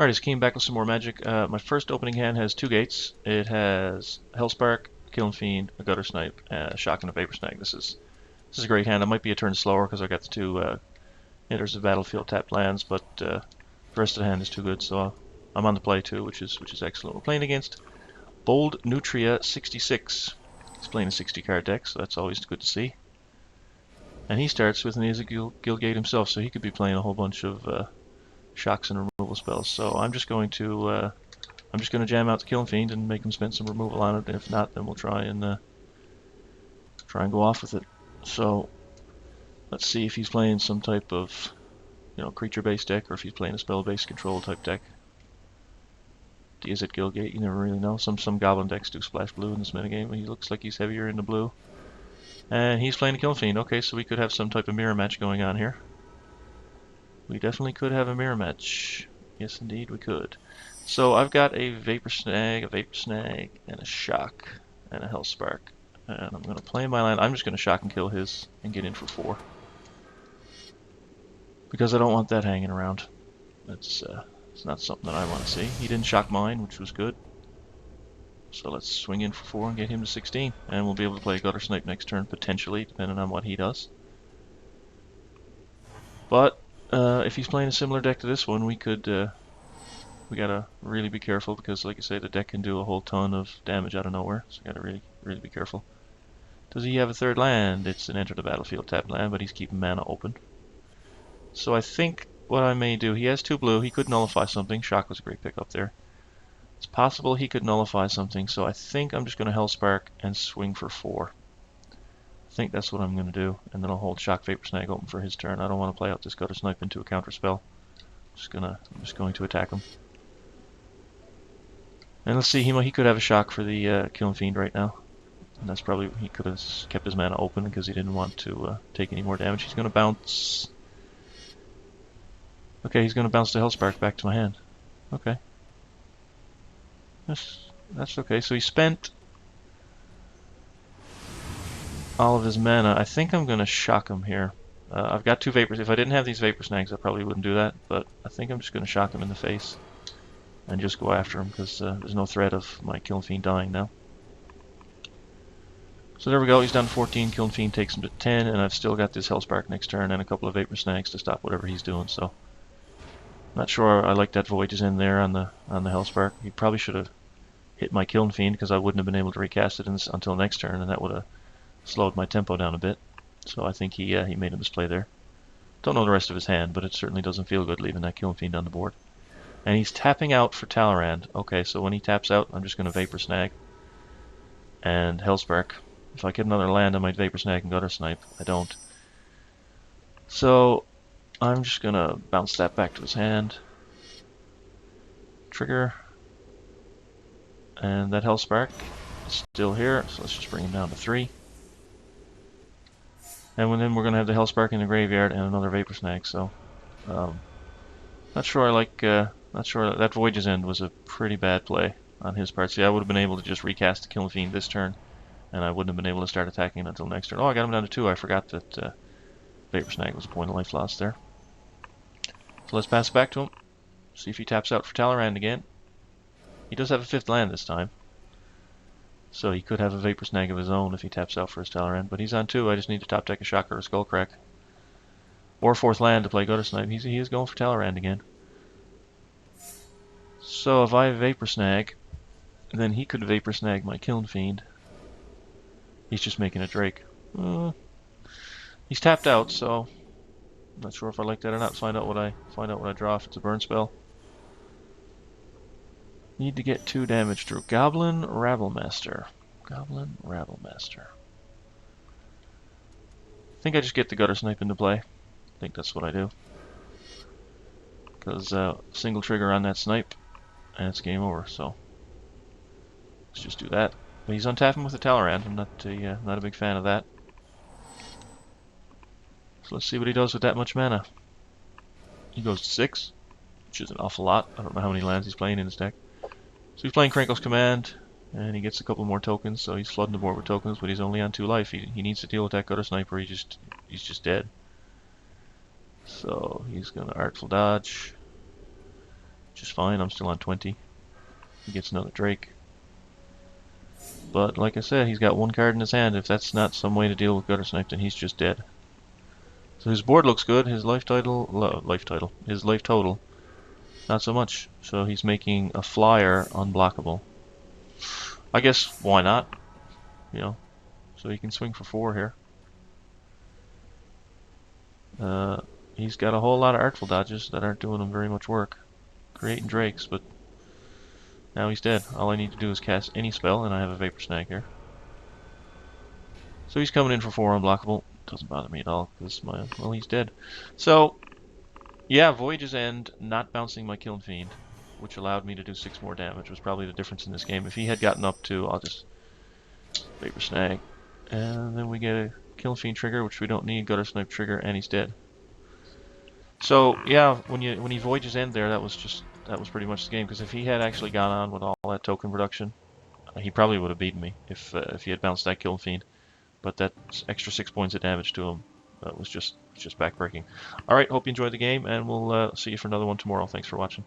Alright, it's Hakeem back with some more magic. My first opening hand has two gates. It has Hellspark, Kiln Fiend, a Gutter Snipe, a Shock, and a Vapor Snag. This is a great hand. It might be a turn slower because I got the two enters the battlefield tapped lands, but the rest of the hand is too good, so I'm on the play too, which is excellent. We're playing against Bold Nutria 66. He's playing a 60 card deck, so that's always good to see. And he starts with an Izzet Kiln Fiend himself, so he could be playing a whole bunch of shocks and removal spells. So I'm just going to jam out the Kiln Fiend and make him spend some removal on it. And if not, then we'll try and go off with it. So let's see if he's playing some type of creature-based deck or if he's playing a spell-based control type deck. The Izzet Kiln Fiend, you never really know. Some goblin decks do splash blue in this metagame, but he looks like he's heavier in the blue. And he's playing a Kiln Fiend. Okay, so we could have some type of mirror match going on here. We definitely could have a mirror match. Yes, indeed, we could. So I've got a Vapor Snag, and a Shock, and a Hellspark. And I'm going to play my land. I'm just going to shock and kill his and get in for 4. Because I don't want that hanging around. It's not something that I want to see. He didn't shock mine, which was good. So let's swing in for 4 and get him to 16. And we'll be able to play Gutter Snipe next turn, potentially, depending on what he does. But if he's playing a similar deck to this one, we gotta really be careful because, like I say, the deck can do a whole ton of damage out of nowhere. So we gotta really be careful. Does he have a third land? It's an enter the battlefield tapped land, but he's keeping mana open. So I think what I may do, he has 2 blue. He could nullify something. Shock was a great pick up there. It's possible he could nullify something, so I think I'm just going to Hellspark and swing for 4. I think that's what I'm going to do, and then I'll hold Shock Vapor Snag open for his turn. I don't want to play out this Gutter Snipe into a counter spell. I'm just going to attack him. And let's see, he could have a Shock for the Kiln Fiend right now. And that's probably, he could have kept his mana open because he didn't want to take any more damage. He's going to bounce. Okay, he's going to bounce the Hellspark back to my hand. Okay. That's okay. So he spent all of his mana. I think I'm going to shock him here. I've got 2 Vapors. If I didn't have these Vapor Snags, I probably wouldn't do that. But I think I'm just going to shock him in the face and just go after him because there's no threat of my Kiln Fiend dying now. So there we go. He's down to 14. Kiln Fiend takes him to 10, and I've still got this Hellspark next turn and a couple of Vapor Snags to stop whatever he's doing. So not sure I like that Voyage's in there on the Hellspark. He probably should have hit my Kiln Fiend because I wouldn't have been able to recast it until next turn, and that would have slowed my tempo down a bit. So I think he made a misplay there. Don't know the rest of his hand, but it certainly doesn't feel good leaving that Kiln Fiend on the board. And he's tapping out for Talrand. Okay, so when he taps out, I'm just going to Vapor Snag and Hellspark. If I get another land, I might Vapor Snag and Gutter Snipe. I don't. So I'm just going to bounce that back to his hand. Trigger. And that Hellspark is still here, so let's just bring him down to 3. And then we're going to have the Hellspark in the graveyard and another Vapor Snag, so not sure that Voyage's End was a pretty bad play on his part. See, I would have been able to just recast the Kiln Fiend this turn, and I wouldn't have been able to start attacking it until next turn. Oh, I got him down to 2. I forgot that Vapor Snag was a point of life lost there. So let's pass it back to him. See if he taps out for Talrand again. He does have a 5th land this time. So he could have a Vapor Snag of his own if he taps out for his Talrand. But he's on 2. I just need to top deck a Shock or a Skullcrack. Or 4th land to play Gutter Snipe. He is going for Talrand again. So if I Vapor Snag, then he could Vapor Snag my Kiln Fiend. He's just making a Drake. He's tapped out, so I'm not sure if I like that or not. Find out what I draw if it's a burn spell. Need to get 2 damage through Goblin Rabblemaster. Goblin Rabblemaster. I think I just get the Gutter Snipe into play. I think that's what I do. Because single trigger on that snipe, and it's game over. So let's just do that. But he's untapping with a Talrand. I'm not a big fan of that. So let's see what he does with that much mana. He goes to 6, which is an awful lot. I don't know how many lands he's playing in his deck. So he's playing Krinkle's Command, and he gets a couple more tokens, so he's flooding the board with tokens, but he's only on 2 life. He needs to deal with that Gutter Snipe or he's just dead. So he's going to Artful Dodge. which is fine. I'm still on 20. He gets another Drake. But like I said, he's got one card in his hand. If that's not some way to deal with Gutter Snipe, then he's just dead. So his board looks good. His life total, his life total, not so much. So he's making a flyer unblockable. I guess why not? You know, so he can swing for 4 here. He's got a whole lot of artful dodges that aren't doing him very much work, creating Drakes, but now he's dead. All I need to do is cast any spell, and I have a Vapor Snag here. So he's coming in for 4 unblockable. Doesn't bother me at all, because well, he's dead. So, yeah, Voyage's End, not bouncing my Kiln Fiend, which allowed me to do 6 more damage, was probably the difference in this game. If he had gotten up to, I'll just Vapor Snag, and then we get a Kiln Fiend trigger, which we don't need, Gutter Snipe trigger, and he's dead. So yeah, when he Voyage's End there, that was pretty much the game. Because if he had actually gone on with all that token production, he probably would have beaten me if he had bounced that Kiln Fiend. But that extra 6 points of damage to him was just backbreaking. All right, hope you enjoyed the game, and we'll see you for another one tomorrow. Thanks for watching.